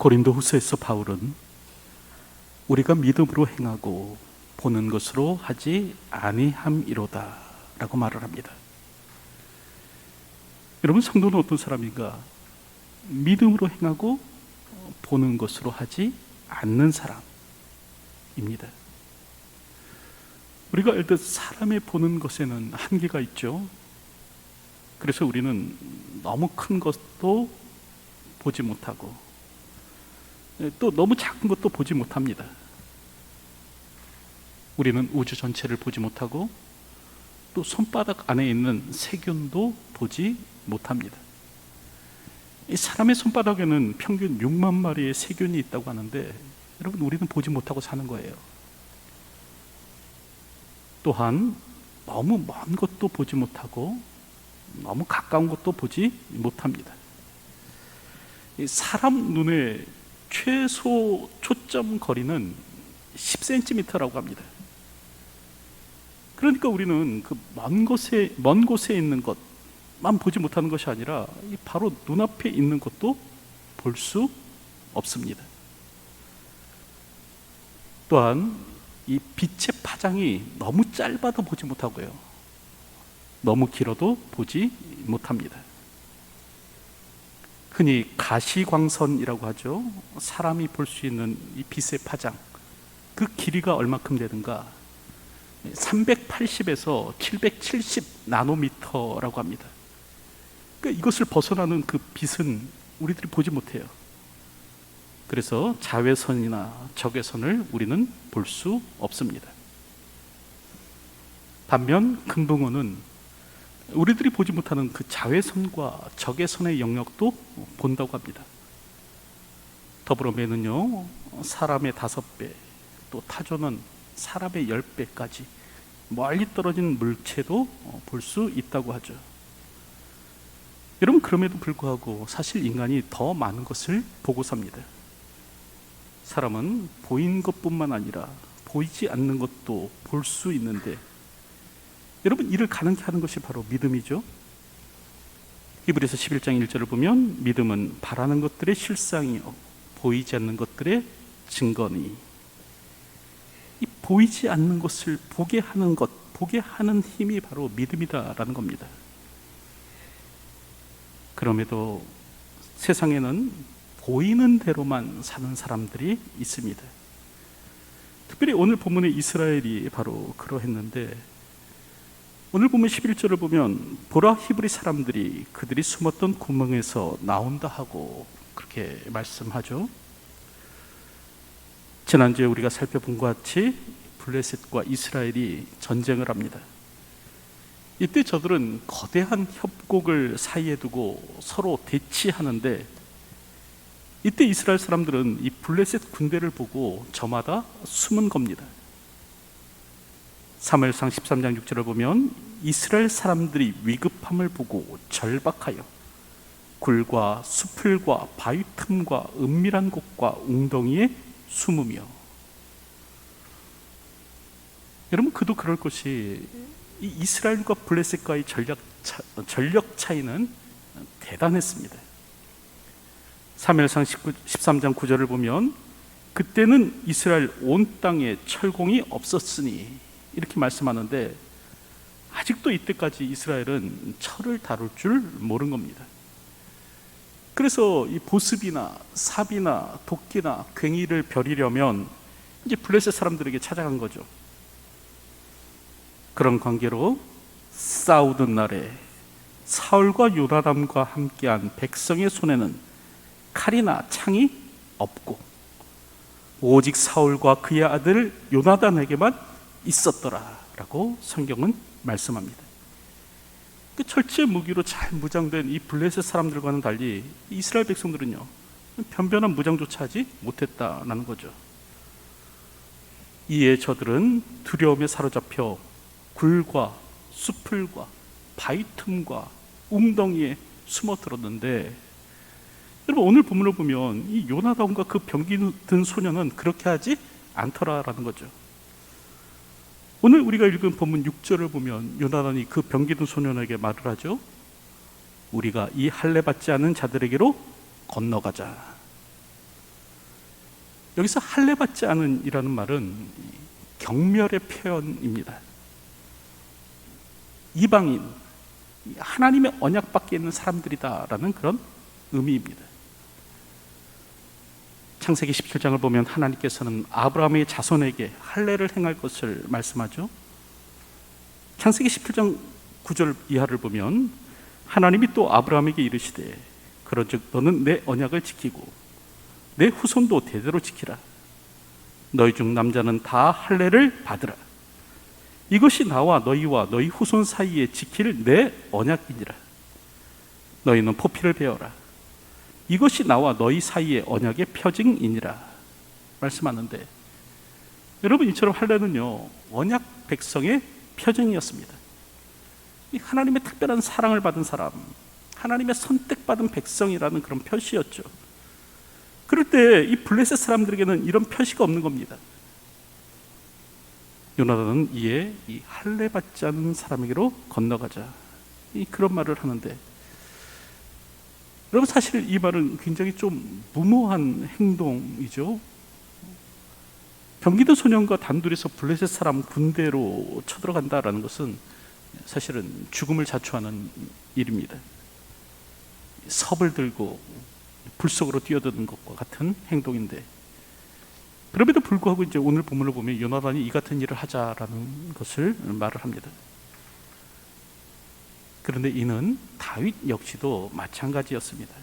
고린도후서에서 바울은 우리가 믿음으로 행하고 보는 것으로 하지 아니함이로다 라고 말을 합니다. 여러분, 성도는 어떤 사람인가? 믿음으로 행하고 보는 것으로 하지 않는 사람입니다. 우리가 알듯 사람의 보는 것에는 한계가 있죠. 그래서 우리는 너무 큰 것도 보지 못하고 또 너무 작은 것도 보지 못합니다. 우리는 우주 전체를 보지 못하고 또 손바닥 안에 있는 세균도 보지 못합니다. 이 사람의 손바닥에는 평균 6만 마리의 세균이 있다고 하는데, 여러분, 우리는 보지 못하고 사는 거예요. 또한 너무 먼 것도 보지 못하고 너무 가까운 것도 보지 못합니다. 이 사람 눈의 최소 초점 거리는 10cm라고 합니다. 그러니까 우리는 그 먼 곳에 있는 것만 보지 못하는 것이 아니라 바로 눈앞에 있는 것도 볼 수 없습니다. 또한 이 빛의 파장이 너무 짧아도 보지 못하고요, 너무 길어도 보지 못합니다. 흔히 가시광선이라고 하죠. 사람이 볼 수 있는 이 빛의 파장, 그 길이가 얼마큼 되는가? 380에서 770 나노미터라고 합니다. 그러니까 이것을 벗어나는 그 빛은 우리들이 보지 못해요. 그래서 자외선이나 적외선을 우리는 볼 수 없습니다. 반면 금붕어는 우리들이 보지 못하는 그 자외선과 적외선의 영역도 본다고 합니다. 더불어 매는요, 사람의 5배, 또 타조는 사람의 10배까지 멀리 떨어진 물체도 볼 수 있다고 하죠. 여러분, 그럼에도 불구하고 사실 인간이 더 많은 것을 보고 삽니다. 사람은 보이는 것뿐만 아니라 보이지 않는 것도 볼 수 있는데, 여러분, 이를 가능케 하는 것이 바로 믿음이죠. 히브리서 11장 1절을 보면 믿음은 바라는 것들의 실상이요 보이지 않는 것들의 증거니. 이 보이지 않는 것을 보게 하는 것, 보게 하는 힘이 바로 믿음이다라는 겁니다. 그럼에도 세상에는 보이는 대로만 사는 사람들이 있습니다. 특별히 오늘 본문의 이스라엘이 바로 그러했는데, 오늘 본문 11절을 보면 보라, 히브리 사람들이 그들이 숨었던 구멍에서 나온다 하고 그렇게 말씀하죠. 지난주에 우리가 살펴본 것 같이 블레셋과 이스라엘이 전쟁을 합니다. 이때 저들은 거대한 협곡을 사이에 두고 서로 대치하는데, 이때 이스라엘 사람들은 이 블레셋 군대를 보고 저마다 숨은 겁니다. 사무엘상 13장 6절을 보면 이스라엘 사람들이 위급함을 보고 절박하여 굴과 수풀과 바위 틈과 은밀한 곳과 웅덩이에 숨으며. 여러분, 그도 그럴 것이 이 이스라엘과 블레셋과의 전력 차이는 대단했습니다. 사무엘상 13장 9절을 보면 그때는 이스라엘 온 땅에 철공이 없었으니 이렇게 말씀하는데, 아직도 이때까지 이스라엘은 철을 다룰 줄 모르는 겁니다. 그래서 이 보습이나 삽이나 도끼나 괭이를 벼리려면 이제 블레셋 사람들에게 찾아간 거죠. 그런 관계로 싸우던 날에 사울과 요나단과 함께한 백성의 손에는 칼이나 창이 없고 오직 사울과 그의 아들 요나단에게만 있었더라 라고 성경은 말씀합니다. 그 철제 무기로 잘 무장된 이 블레셋 사람들과는 달리 이스라엘 백성들은요, 변변한 무장조차 하지 못했다는 거죠. 이에 저들은 두려움에 사로잡혀 굴과 수풀과 바위 틈과 웅덩이에 숨어들었는데, 여러분, 오늘 본문을 보면 이 요나단과 그 병기 든 소년은 그렇게 하지 않더라라는 거죠. 오늘 우리가 읽은 본문 6절을 보면 요나단이 그 병기 든 소년에게 말을 하죠. 우리가 이 할례 받지 않은 자들에게로 건너가자. 여기서 할례 받지 않은 이라는 말은 경멸의 표현입니다. 이방인, 하나님의 언약 밖에 있는 사람들이다라는 그런 의미입니다. 창세기 17장을 보면 하나님께서는 아브라함의 자손에게 할례를 행할 것을 말씀하죠. 창세기 17장 9절 이하를 보면 하나님이 또 아브라함에게 이르시되 그런즉 너는 내 언약을 지키고 내 후손도 대대로 지키라. 너희 중 남자는 다 할례를 받으라. 이것이 나와 너희와 너희 후손 사이에 지킬 내 언약이니라. 너희는 포피를 베어라. 이것이 나와 너희 사이의 언약의 표징이니라 말씀하는데, 여러분, 이처럼 할례는요 언약 백성의 표징이었습니다. 하나님의 특별한 사랑을 받은 사람, 하나님의 선택받은 백성이라는 그런 표시였죠. 그럴 때 이 블레셋 사람들에게는 이런 표시가 없는 겁니다. 요나단은 이에 이 할례 받지 않는 사람에게로 건너가자, 그런 말을 하는데, 여러분, 사실 이 말은 굉장히 좀 무모한 행동이죠. 경기도 소년과 단둘이서 블레셋 사람 군대로 쳐들어간다라는 것은 사실은 죽음을 자초하는 일입니다. 섭을 들고 불 속으로 뛰어드는 것과 같은 행동인데, 그럼에도 불구하고 이제 오늘 본문을 보면 요나단이 이 같은 일을 하자라는 것을 말을 합니다. 그런데 이는 다윗 역시도 마찬가지였습니다.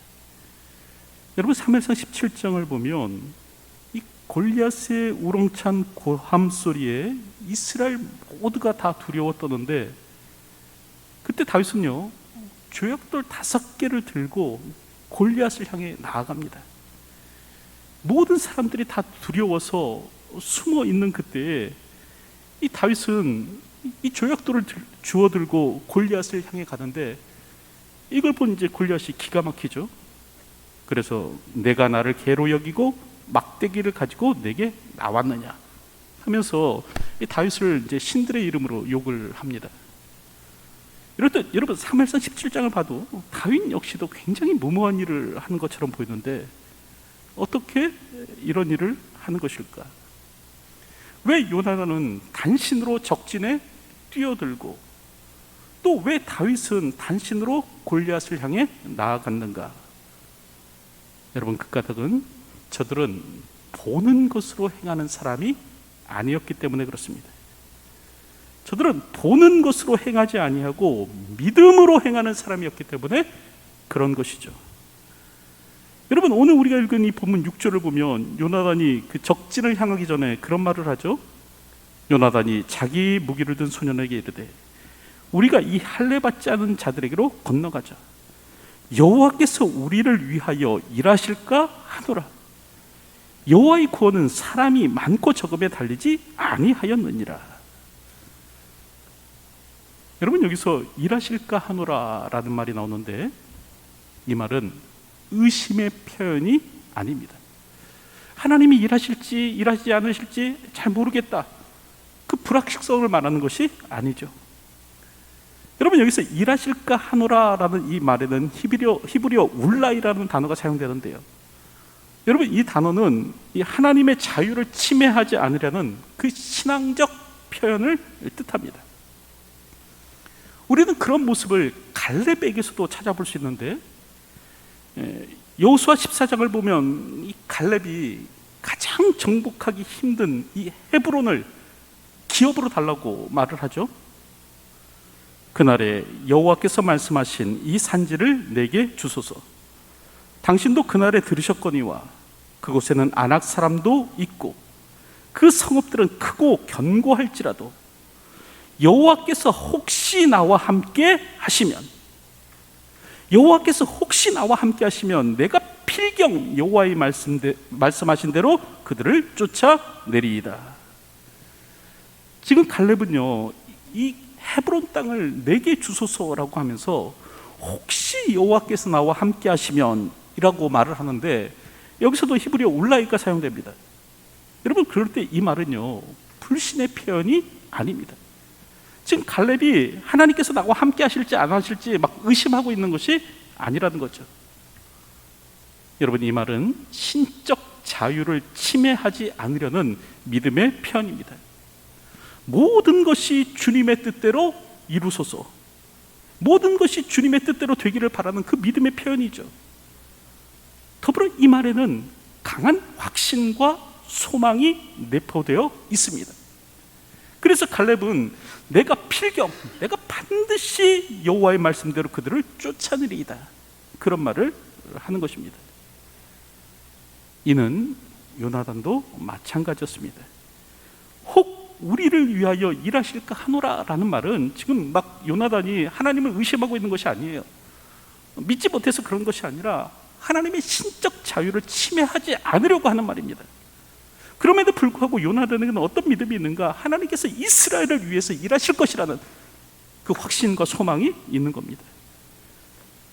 여러분, 사무엘상 17장을 보면 이 골리앗의 우렁찬 고함 소리에 이스라엘 모두가 다 두려워 떠는데, 그때 다윗은요 조약돌 5개를 들고 골리앗을 향해 나아갑니다. 모든 사람들이 다 두려워서 숨어 있는 그때에 이 다윗은 이 조약돌을 주워 들고 골리앗을 향해 가는데, 이걸 본 이제 골리앗이 기가 막히죠. 그래서 내가 나를 개로 여기고 막대기를 가지고 내게 나왔느냐 하면서 이 다윗을 이제 신들의 이름으로 욕을 합니다. 이럴 때 여러분, 사무엘상 17장을 봐도 다윗 역시도 굉장히 무모한 일을 하는 것처럼 보이는데, 어떻게 이런 일을 하는 것일까? 왜 요나단은 단신으로 적진에 뛰어들고, 또 왜 다윗은 단신으로 골리앗을 향해 나아갔는가? 여러분, 그 까닭은 저들은 보는 것으로 행하는 사람이 아니었기 때문에 그렇습니다. 저들은 보는 것으로 행하지 아니하고 믿음으로 행하는 사람이었기 때문에 그런 것이죠. 여러분, 오늘 우리가 읽은 이 본문 6절을 보면 요나단이 그 적진을 향하기 전에 그런 말을 하죠. 요나단이 자기 무기를 든 소년에게 이르되 우리가 이 할례 받지 않은 자들에게로 건너가자. 여호와께서 우리를 위하여 일하실까 하노라. 여호와의 구원은 사람이 많고 적음에 달리지 아니하였느니라. 여러분, 여기서 일하실까 하노라 라는 말이 나오는데, 이 말은 의심의 표현이 아닙니다. 하나님이 일하실지 일하지 않으실지 잘 모르겠다, 그 불확실성을 말하는 것이 아니죠. 여러분, 여기서 일하실까 하노라 라는 이 말에는 히브리어 울라이라는 단어가 사용되는데요, 여러분, 이 단어는 이 하나님의 자유를 침해하지 않으려는 그 신앙적 표현을 뜻합니다. 우리는 그런 모습을 갈렙에게서도 찾아볼 수 있는데, 여호수아 14장을 보면 이 갈렙이 가장 정복하기 힘든 이 헤브론을 기업으로 달라고 말을 하죠. 그날에 여호와께서 말씀하신 이 산지를 내게 주소서. 당신도 그날에 들으셨거니와 그곳에는 아낙 사람도 있고 그 성읍들은 크고 견고할지라도 여호와께서 혹시 나와 함께 하시면, 여호와께서 혹시 나와 함께 하시면 내가 필경 여호와의 말씀하신 대로 그들을 쫓아내리이다. 지금 갈렙은요 이 헤브론 땅을 내게 주소서라고 하면서 혹시 여호와께서 나와 함께 하시면 이라고 말을 하는데, 여기서도 히브리어 울라이가 사용됩니다. 여러분, 그럴 때 이 말은요 불신의 표현이 아닙니다. 지금 갈렙이 하나님께서 나와 함께 하실지 안 하실지 막 의심하고 있는 것이 아니라는 거죠. 여러분, 이 말은 신적 자유를 침해하지 않으려는 믿음의 표현입니다. 모든 것이 주님의 뜻대로 이루소서, 모든 것이 주님의 뜻대로 되기를 바라는 그 믿음의 표현이죠. 더불어 이 말에는 강한 확신과 소망이 내포되어 있습니다. 그래서 갈렙은 내가 반드시 여호와의 말씀대로 그들을 쫓아내리이다, 그런 말을 하는 것입니다. 이는 요나단도 마찬가지였습니다. 혹 우리를 위하여 일하실까 하노라 라는 말은 지금 막 요나단이 하나님을 의심하고 있는 것이 아니에요. 믿지 못해서 그런 것이 아니라 하나님의 신적 자유를 침해하지 않으려고 하는 말입니다. 그럼에도 불구하고 요나단에게는 어떤 믿음이 있는가? 하나님께서 이스라엘을 위해서 일하실 것이라는 그 확신과 소망이 있는 겁니다.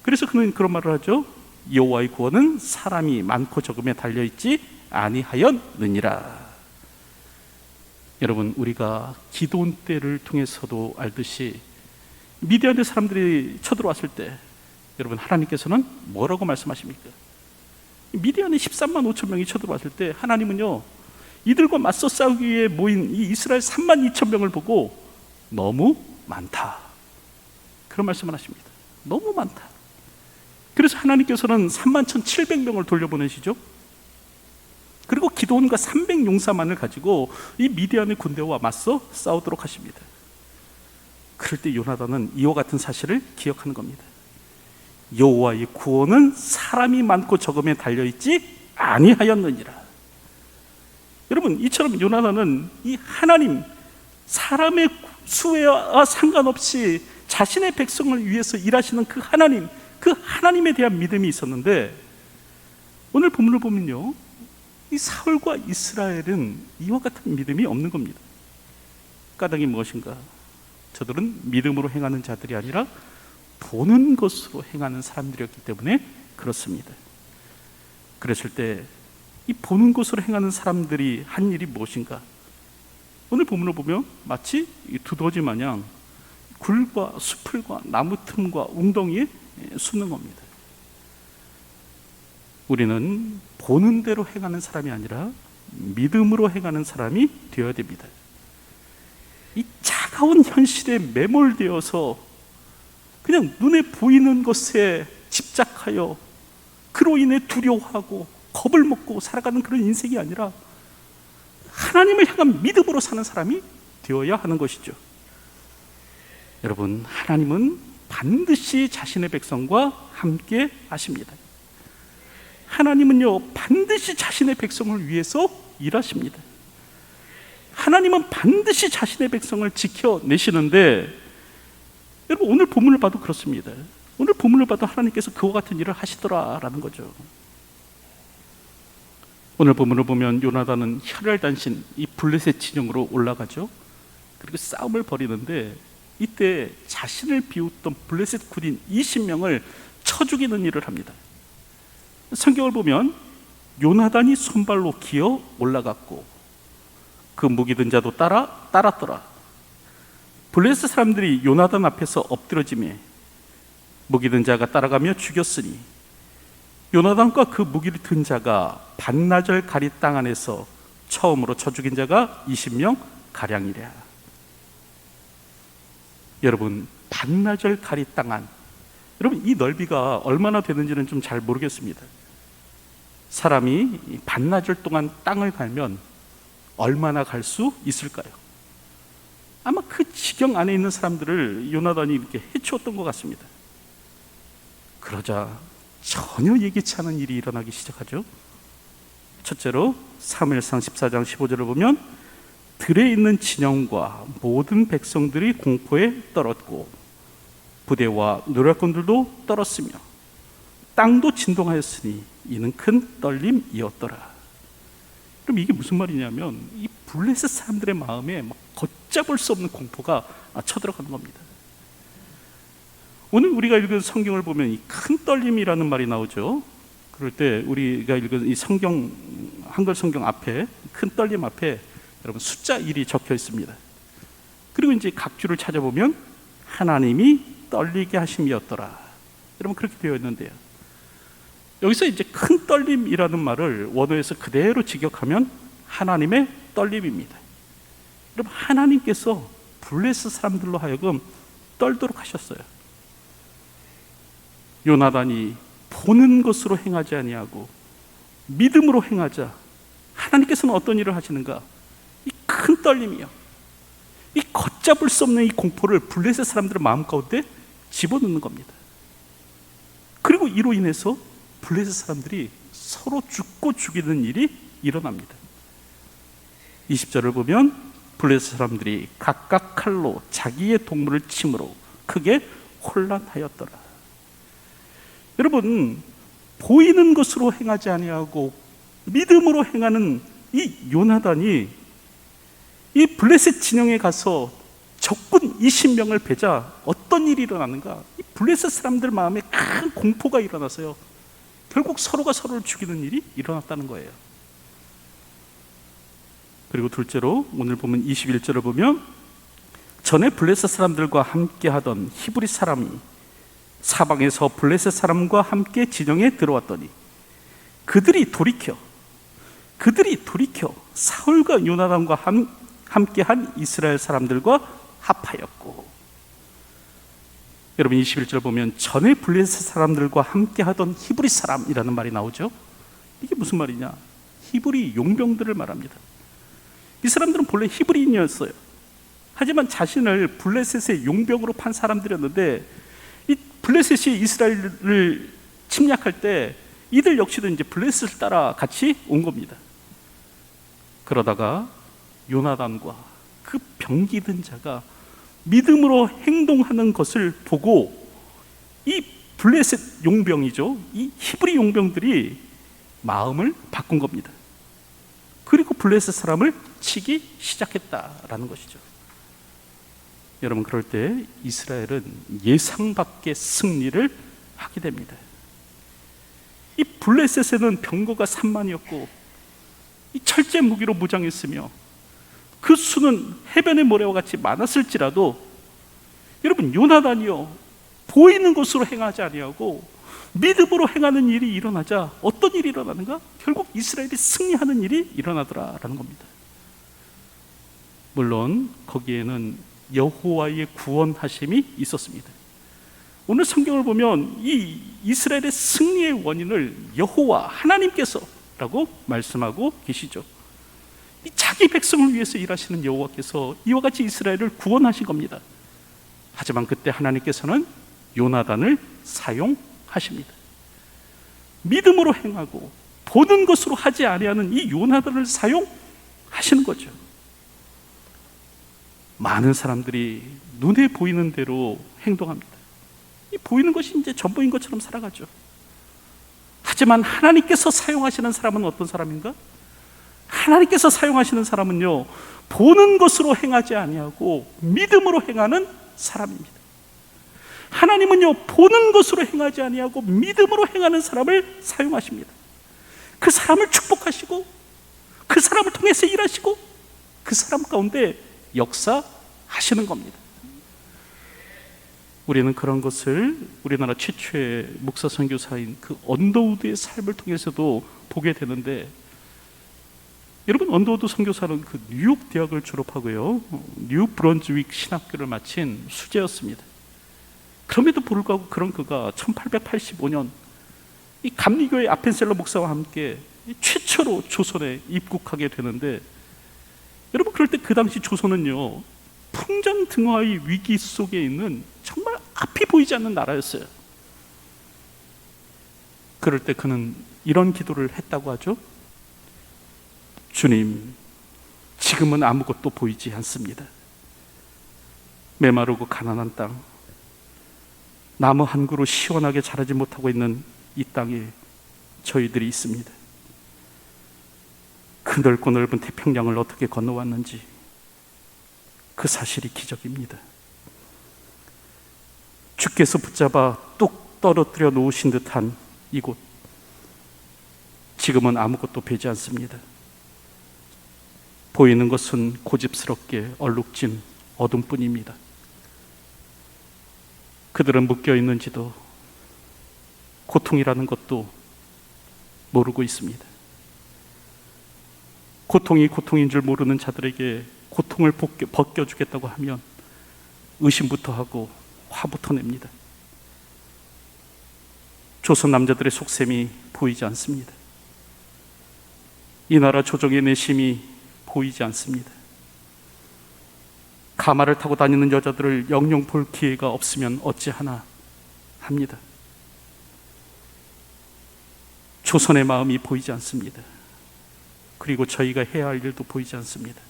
그래서 그는 그런 말을 하죠. 여호와의 구원은 사람이 많고 적음에 달려있지 아니하였느니라. 여러분, 우리가 기도원 때를 통해서도 알듯이 미디안의 사람들이 쳐들어왔을 때 여러분, 하나님께서는 뭐라고 말씀하십니까? 미디안에 13만 5천 명이 쳐들어왔을 때 하나님은요, 이들과 맞서 싸우기 위해 모인 이 이스라엘 3만 2천 명을 보고 너무 많다, 그런 말씀을 하십니다. 너무 많다. 그래서 하나님께서는 3만 1,700명을 돌려보내시죠. 그리고 기드온과 300용사만을 가지고 이 미디안의 군대와 맞서 싸우도록 하십니다. 그럴 때 요나단은 이와 같은 사실을 기억하는 겁니다. 여호와의 구원은 사람이 많고 적음에 달려있지 아니하였느니라. 여러분, 이처럼 요나단은 이 하나님, 사람의 수혜와 상관없이 자신의 백성을 위해서 일하시는 그 하나님에 대한 믿음이 있었는데, 오늘 본문을 보면요, 이 사울과 이스라엘은 이와 같은 믿음이 없는 겁니다. 까닭이 무엇인가? 저들은 믿음으로 행하는 자들이 아니라 보는 것으로 행하는 사람들이었기 때문에 그렇습니다. 그랬을 때 이 보는 것으로 행하는 사람들이 한 일이 무엇인가? 오늘 본문을 보면 마치 두더지 마냥 굴과 수풀과 나무 틈과 웅덩이에 숨는 겁니다. 우리는 보는 대로 행하는 사람이 아니라 믿음으로 행하는 사람이 되어야 됩니다. 이 차가운 현실에 매몰되어서 그냥 눈에 보이는 것에 집착하여 그로 인해 두려워하고 겁을 먹고 살아가는 그런 인생이 아니라 하나님을 향한 믿음으로 사는 사람이 되어야 하는 것이죠. 여러분, 하나님은 반드시 자신의 백성과 함께 하십니다. 하나님은요, 반드시 자신의 백성을 위해서 일하십니다. 하나님은 반드시 자신의 백성을 지켜내시는데, 여러분, 오늘 본문을 봐도 그렇습니다. 오늘 본문을 봐도 하나님께서 그와 같은 일을 하시더라라는 거죠. 오늘 본문을 보면 요나단은 혈혈단신 이 블레셋 진영으로 올라가죠. 그리고 싸움을 벌이는데 이때 자신을 비웃던 블레셋 군인 20명을 쳐 죽이는 일을 합니다. 성경을 보면 요나단이 손발로 기어 올라갔고 그 무기 든 자도 따랐더라. 블레셋 사람들이 요나단 앞에서 엎드러지매 무기 든 자가 따라가며 죽였으니 요나단과 그 무기를 든 자가 반나절 가리 땅 안에서 처음으로 쳐 죽인 자가 20명 가량이랴. 여러분, 반나절 가리 땅 안, 여러분, 이 넓이가 얼마나 되는지는 좀 잘 모르겠습니다. 사람이 반나절 동안 땅을 갈면 얼마나 갈 수 있을까요? 아마 그 지경 안에 있는 사람들을 요나단이 이렇게 해치웠던 것 같습니다. 그러자 전혀 예기치 않은 일이 일어나기 시작하죠. 첫째로 사무엘상 14장 15절을 보면 들에 있는 진영과 모든 백성들이 공포에 떨었고 부대와 노략군들도 떨었으며 땅도 진동하였으니 이는 큰 떨림이었더라. 그럼 이게 무슨 말이냐면 이 블레셋 사람들의 마음에 막 걷잡을 수 없는 공포가 쳐들어가는 겁니다. 오늘 우리가 읽은 성경을 보면 이 큰 떨림이라는 말이 나오죠. 그럴 때 우리가 읽은 이 성경, 한글 성경 앞에 큰 떨림 앞에 여러분 숫자 1이 적혀 있습니다. 그리고 이제 각 줄을 찾아보면 하나님이 떨리게 하심이었더라. 여러분 그렇게 되어 있는데요. 여기서 이제 큰 떨림이라는 말을 원어에서 그대로 직역하면 하나님의 떨림입니다. 여러분, 하나님께서 블레셋 사람들로 하여금 떨도록 하셨어요. 요나단이 보는 것으로 행하지 아니하고 믿음으로 행하자. 하나님께서는 어떤 일을 하시는가? 이 큰 떨림이요, 이 걷잡을 수 없는 이 공포를 블레셋 사람들의 마음 가운데 집어넣는 겁니다. 그리고 이로 인해서 블레셋 사람들이 서로 죽고 죽이는 일이 일어납니다. 20절을 보면 블레셋 사람들이 각각 칼로 자기의 동물을 침으로 크게 혼란하였더라. 여러분, 보이는 것으로 행하지 아니하고 믿음으로 행하는 이 요나단이 이 블레셋 진영에 가서 적군 20명을 베자 어떤 일이 일어나는가? 이 블레셋 사람들 마음에 큰 공포가 일어나서요, 결국 서로가 서로를 죽이는 일이 일어났다는 거예요. 그리고 둘째로 오늘 보면 21절을 보면 전에 블레셋 사람들과 함께 하던 히브리 사람이 사방에서 블레셋 사람과 함께 진영에 들어왔더니 그들이 돌이켜 사울과 요나단과 함께한 이스라엘 사람들과 합하였고. 여러분, 21절 보면 전에 블레셋 사람들과 함께하던 히브리 사람이라는 말이 나오죠. 이게 무슨 말이냐? 히브리 용병들을 말합니다. 이 사람들은 본래 히브리인이었어요. 하지만 자신을 블레셋의 용병으로 판 사람들이었는데, 이 블레셋이 이스라엘을 침략할 때 이들 역시도 이제 블레셋을 따라 같이 온 겁니다. 그러다가 요나단과 그 병기 든 자가 믿음으로 행동하는 것을 보고 이 블레셋 용병이죠, 이 히브리 용병들이 마음을 바꾼 겁니다. 그리고 블레셋 사람을 치기 시작했다라는 것이죠. 여러분, 그럴 때 이스라엘은 예상 밖의 승리를 하게 됩니다. 이 블레셋에는 병거가 3만이었고 이 철제 무기로 무장했으며 그 수는 해변의 모래와 같이 많았을지라도, 여러분, 요나단이요, 보이는 것으로 행하지 아니하고 믿음으로 행하는 일이 일어나자 어떤 일이 일어나는가? 결국 이스라엘이 승리하는 일이 일어나더라라는 겁니다. 물론 거기에는 여호와의 구원하심이 있었습니다. 오늘 성경을 보면 이 이스라엘의 승리의 원인을 여호와 하나님께서라고 말씀하고 계시죠. 이 자기 백성을 위해서 일하시는 여호와께서 이와 같이 이스라엘을 구원하신 겁니다. 하지만 그때 하나님께서는 요나단을 사용하십니다. 믿음으로 행하고 보는 것으로 하지 아니하는 이 요나단을 사용하시는 거죠. 많은 사람들이 눈에 보이는 대로 행동합니다. 이 보이는 것이 이제 전부인 것처럼 살아가죠. 하지만 하나님께서 사용하시는 사람은 어떤 사람인가? 하나님께서 사용하시는 사람은요, 보는 것으로 행하지 아니하고 믿음으로 행하는 사람입니다. 하나님은요, 보는 것으로 행하지 아니하고 믿음으로 행하는 사람을 사용하십니다. 그 사람을 축복하시고 그 사람을 통해서 일하시고 그 사람 가운데 역사하시는 겁니다. 우리는 그런 것을 우리나라 최초의 목사 선교사인 그 언더우드의 삶을 통해서도 보게 되는데, 여러분, 언더우드 선교사는 그 뉴욕 대학을 졸업하고요, 뉴 브런즈윅 신학교를 마친 수재였습니다. 그럼에도 불구하고 그런 그가 1885년 이 감리교의 아펜셀러 목사와 함께 최초로 조선에 입국하게 되는데, 여러분, 그럴 때 그 당시 조선은요, 풍전등화의 위기 속에 있는 정말 앞이 보이지 않는 나라였어요. 그럴 때 그는 이런 기도를 했다고 하죠. 주님, 지금은 아무것도 보이지 않습니다. 메마르고 가난한 땅, 나무 한 그루 시원하게 자라지 못하고 있는 이 땅에 저희들이 있습니다. 그 넓고 넓은 태평양을 어떻게 건너왔는지 그 사실이 기적입니다. 주께서 붙잡아 뚝 떨어뜨려 놓으신 듯한 이곳, 지금은 아무것도 보이지 않습니다. 보이는 것은 고집스럽게 얼룩진 어둠뿐입니다. 그들은 묶여 있는지도, 고통이라는 것도 모르고 있습니다. 고통이 고통인 줄 모르는 자들에게 고통을 벗겨주겠다고 하면 의심부터 하고 화부터 냅니다. 조선 남자들의 속셈이 보이지 않습니다. 이 나라 조정의 내심이 보이지 않습니다. 가마를 타고 다니는 여자들을 영영 볼 기회가 없으면 어찌하나 합니다. 조선의 마음이 보이지 않습니다. 그리고 저희가 해야 할 일도 보이지 않습니다.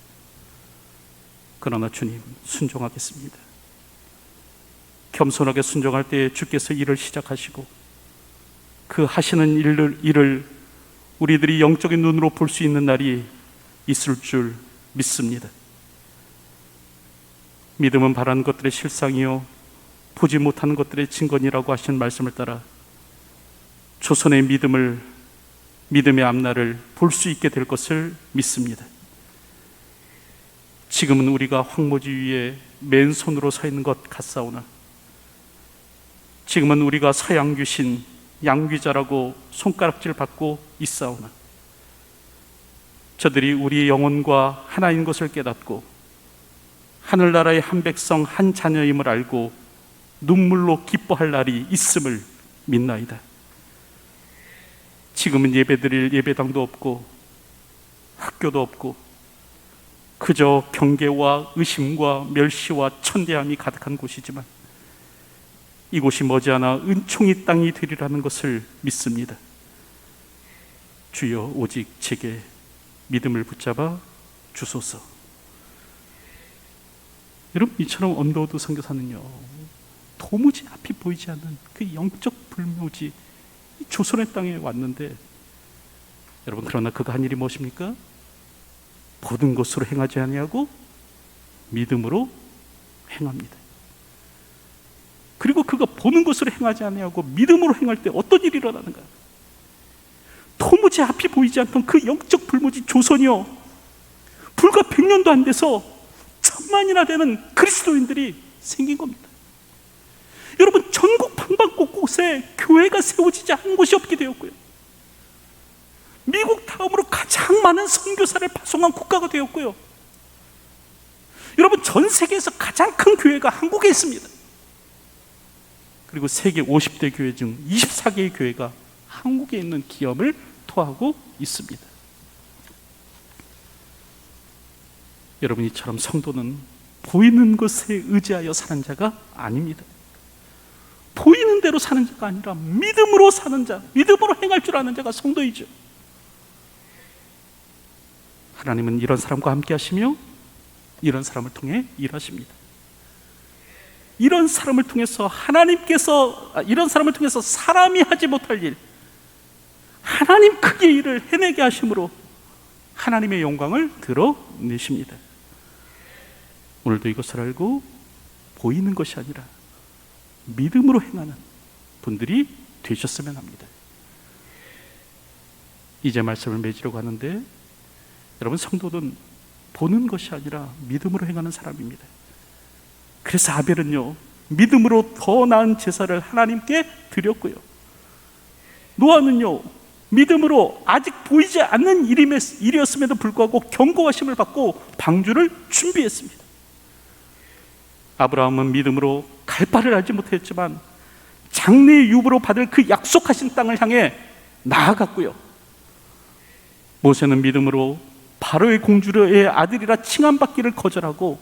그러나 주님, 순종하겠습니다. 겸손하게 순종할 때 주께서 일을 시작하시고 그 하시는 일을 우리들이 영적인 눈으로 볼 수 있는 날이 있을 줄 믿습니다. 믿음은 바라는 것들의 실상이요 보지 못하는 것들의 증거니라고 하신 말씀을 따라 조선의 믿음의 앞날을 볼 수 있게 될 것을 믿습니다. 지금은 우리가 황무지 위에 맨손으로 서 있는 것 같사오나 지금은 우리가 서양귀신 양귀자라고 손가락질 받고 있사오나 저들이 우리의 영혼과 하나인 것을 깨닫고 하늘나라의 한 백성 한 자녀임을 알고 눈물로 기뻐할 날이 있음을 믿나이다. 지금은 예배드릴 예배당도 없고 학교도 없고 그저 경계와 의심과 멸시와 천대함이 가득한 곳이지만 이곳이 머지않아 은총의 땅이 되리라는 것을 믿습니다. 주여, 오직 제게 믿음을 붙잡아 주소서. 여러분, 이처럼 언더우드 선교사는요 도무지 앞이 보이지 않는 그 영적 불묘지 조선의 땅에 왔는데 여러분, 그러나 그가 한 일이 무엇입니까? 보는 것으로 행하지 아니하고 믿음으로 행합니다. 그리고 그가 보는 것으로 행하지 아니하고 믿음으로 행할 때 어떤 일이 일어나는가? 도무지 앞이 보이지 않던 그 영적 불모지 조선이요 불과 100년도 안 돼서 1000만이나 되는 그리스도인들이 생긴 겁니다. 여러분, 전국 방방 곳곳에 교회가 세워지지 않은 곳이 없게 되었고요, 미국 다음으로 가장 많은 선교사를 파송한 국가가 되었고요, 여러분, 전 세계에서 가장 큰 교회가 한국에 있습니다. 그리고 세계 50대 교회 중 24개의 교회가 한국에 있는 기업을 토하고 있습니다. 여러분, 이처럼 성도는 보이는 것에 의지하여 사는 자가 아닙니다. 보이는 대로 사는 자가 아니라 믿음으로 사는 자, 믿음으로 행할 줄 아는 자가 성도이죠. 하나님은 이런 사람과 함께 하시며 이런 사람을 통해 일하십니다. 이런 사람을 통해서 이런 사람을 통해서 사람이 하지 못할 일, 하나님 크게 일을 해내게 하심으로 하나님의 영광을 드러내십니다. 오늘도 이것을 알고 보이는 것이 아니라 믿음으로 행하는 분들이 되셨으면 합니다. 이제 말씀을 맺으려고 하는데 여러분, 성도는 보는 것이 아니라 믿음으로 행하는 사람입니다. 그래서 아벨은요 믿음으로 더 나은 제사를 하나님께 드렸고요, 노아는요 믿음으로 아직 보이지 않는 일이었음에도 불구하고 경고하심을 받고 방주를 준비했습니다. 아브라함은 믿음으로 갈 바를 알지 못했지만 장래의 유부로 받을 그 약속하신 땅을 향해 나아갔고요, 모세는 믿음으로 바로의 공주의 아들이라 칭함받기를 거절하고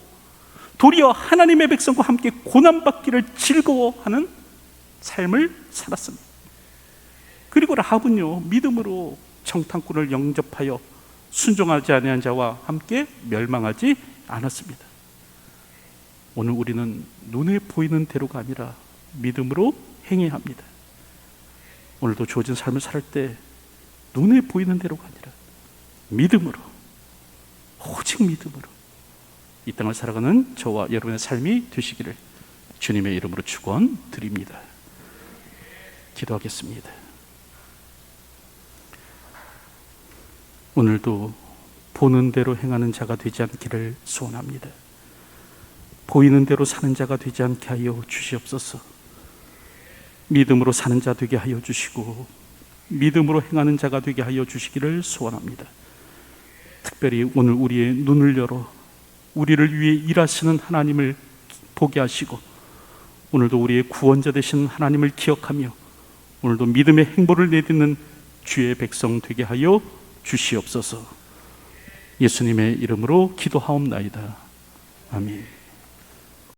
도리어 하나님의 백성과 함께 고난받기를 즐거워하는 삶을 살았습니다. 그리고 라합은요 믿음으로 정탐꾼을 영접하여 순종하지 아니한 자와 함께 멸망하지 않았습니다. 오늘 우리는 눈에 보이는 대로가 아니라 믿음으로 행해야 합니다. 오늘도 주어진 삶을 살 때 눈에 보이는 대로가 아니라 믿음으로, 오직 믿음으로 이 땅을 살아가는 저와 여러분의 삶이 되시기를 주님의 이름으로 축원드립니다. 기도하겠습니다. 오늘도 보는 대로 행하는 자가 되지 않기를 소원합니다. 보이는 대로 사는 자가 되지 않게 하여 주시옵소서. 믿음으로 사는 자 되게 하여 주시고 믿음으로 행하는 자가 되게 하여 주시기를 소원합니다. 특별히 오늘 우리의 눈을 열어 우리를 위해 일하시는 하나님을 보게 하시고, 오늘도 우리의 구원자 되신 하나님을 기억하며 오늘도 믿음의 행보를 내딛는 주의 백성 되게 하여 주시옵소서. 예수님의 이름으로 기도하옵나이다. 아멘.